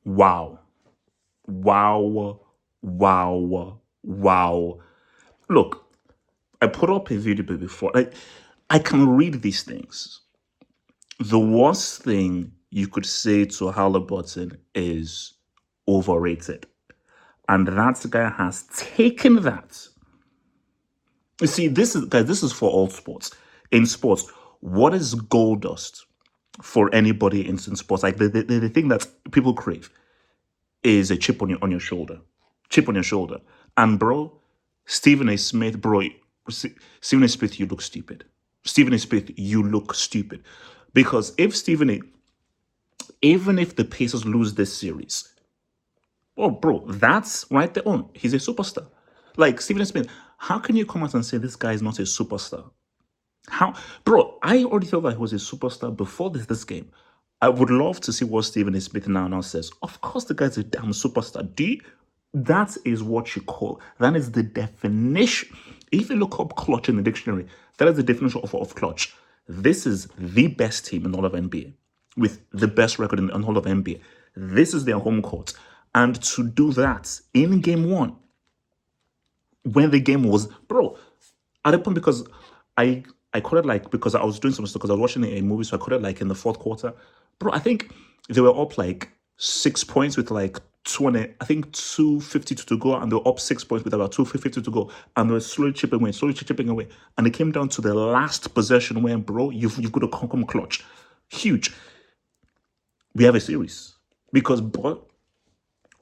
Wow. Wow. Wow. Wow. Look, I put up a video before. I can read these things. The worst thing you could say to Haliburton is overrated. And that guy has taken that. You see, this is guys, this is for all sports. In sports, what is gold dust for anybody in sports? Like the thing that people crave is a chip on your shoulder. Chip on your shoulder. And bro, Stephen A. Smith, bro, Stephen A. Smith, you look stupid. Stephen A. Smith, you look stupid. Because if Stephen A. Even if the Pacers lose this series, oh, bro, that's right there on. He's a superstar. Like Stephen A. Smith, how can you come out and say this guy is not a superstar? How, bro? I already thought that he was a superstar before this game. I would love to see what Stephen A. Smith now says. Of course, the guy's a damn superstar. That is what you call. That is the definition. If you look up clutch in the dictionary, that is the definition of clutch. This is the best team in all of NBA with the best record in all of NBA. This is their home court, and to do that in game one, when the game was, bro, at a point because I caught it like because I was doing some stuff because I was watching a movie, so I caught it like in the fourth quarter. Bro, I think they were up like 6 points with like 252 to go, and they were up 6 points with about 250 to go, and they were slowly chipping away, and it came down to the last possession where, bro, you've got to come clutch, huge. We have a series because, bro,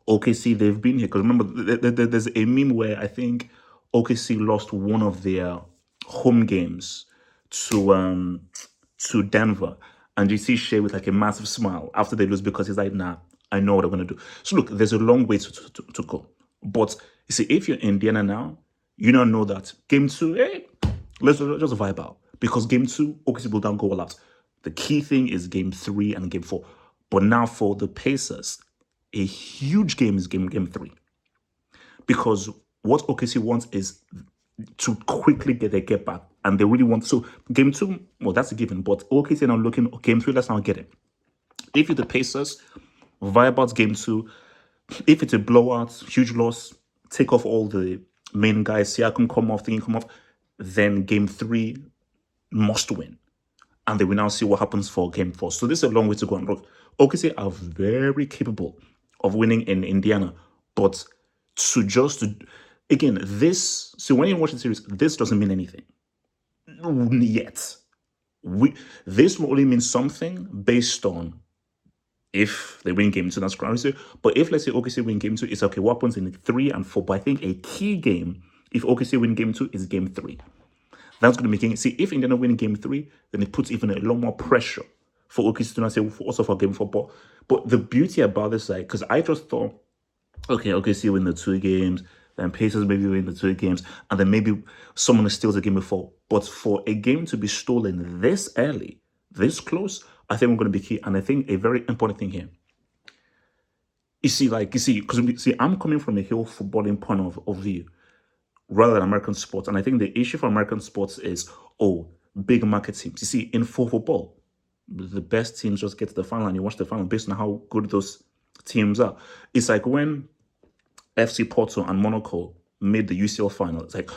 OKC, they've been here. Because remember, there's a meme where I think OKC lost one of their home games to Denver, and you see Shea with like a massive smile after they lose because he's like, nah, I know what I'm gonna do. So look, there's a long way to go. But you see, if you're Indiana now, you don't know that game two, hey, let's just vibe out. Because game two, OKC will down go all out. The key thing is game three and game four. But now for the Pacers, a huge game is game three. Because what OKC wants is to quickly get back. And they really want, so game two, well, that's a given. But OKC now looking, game three, let's now get it. If you're the Pacers, vibe out game two. If it's a blowout, huge loss, take off all the main guys, Siakam come off, thinking come off, then game three must win. And then we now see what happens for game four. So this is a long way to go. And look, OKC are very capable of winning in Indiana, but again, this, so when you watch the series, this doesn't mean anything yet. This will only mean something based on if they win game two, that's crazy. But if, let's say, OKC win game two, it's okay, what happens in 3 and 4? But I think a key game, if OKC win game two, is game three. That's going to make it. See, if Indiana win game three, then it puts even a lot more pressure for OKC to not say also for game four. But the beauty about this, like, because I just thought, okay, OKC win the 2 games, then Pacers maybe win the 2 games, and then maybe someone steals the game before. But for a game to be stolen this early, this close, I think we're going to be key. And I think a very important thing here. Because I'm coming from a Hill footballing point of view rather than American sports. And I think the issue for American sports is, big market teams. You see, in football, the best teams just get to the final and you watch the final based on how good those teams are. It's like when FC Porto and Monaco made the UCL final. It's like,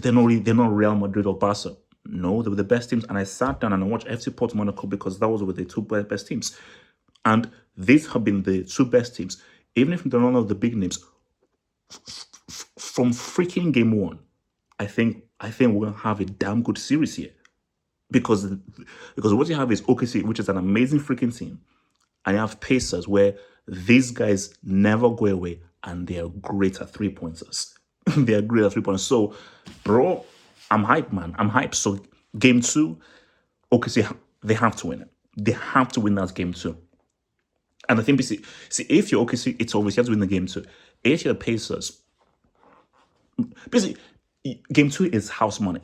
they're not Real Madrid or Barca. No, they were the best teams. And I sat down and I watched FC Porto Monaco because that was with the 2 best teams. And these have been the 2 best teams. Even if they're not of the big names, from freaking game 1, I think we're going to have a damn good series here. Because what you have is OKC, which is an amazing freaking team. And you have Pacers, where these guys never go away and they are great at 3-pointers. They are great at 3-pointers. So, bro, I'm hyped, man. I'm hyped. So, game 2, OKC, they have to win it. They have to win that game 2. And I think, if you're OKC, it's obvious you have to win the game 2. If you're the Pacers, basically, game 2 is house money.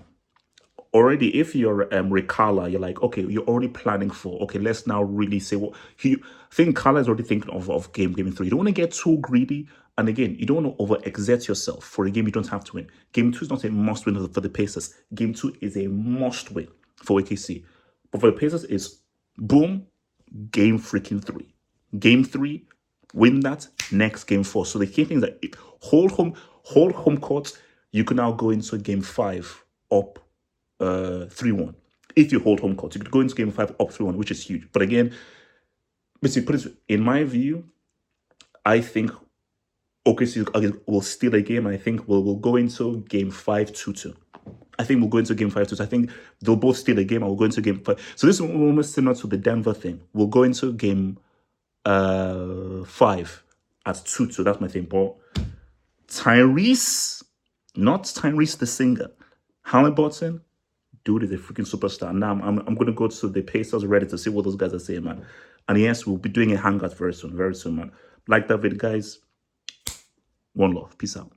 Already, if you're Rick Carla, you're like, okay, you're already planning for, okay, let's now really say what I think Carla is already thinking of game 3. You don't want to get too greedy. And again, you don't want to overexert yourself for a game you don't have to win. Game 2 is not a must win for the Pacers. Game 2 is a must win for AKC. But for the Pacers, it's boom, game freaking 3. Game 3, Win that, next game 4. So the key thing is that hold home court. You can now go into game 5 up 3-1. If you hold home court, you could go into game 5 up 3-1, which is huge. But again, basically, put it in my view, I think OKC will steal a game. I think we'll go into game 5 2-2. I think we'll go into game 5 2-2. I think they'll both steal a game and we'll go into game 5. So this is almost similar to the Denver thing. We'll go into game 5 at 2-2. That's my thing. But Tyrese, not Tyrese the singer, Haliburton, dude is a freaking superstar. Now I'm going to go to the Pacers Reddit to see what those guys are saying, man. And yes, we'll be doing a hangout very soon, man. Like that video, guys. One love. Peace out.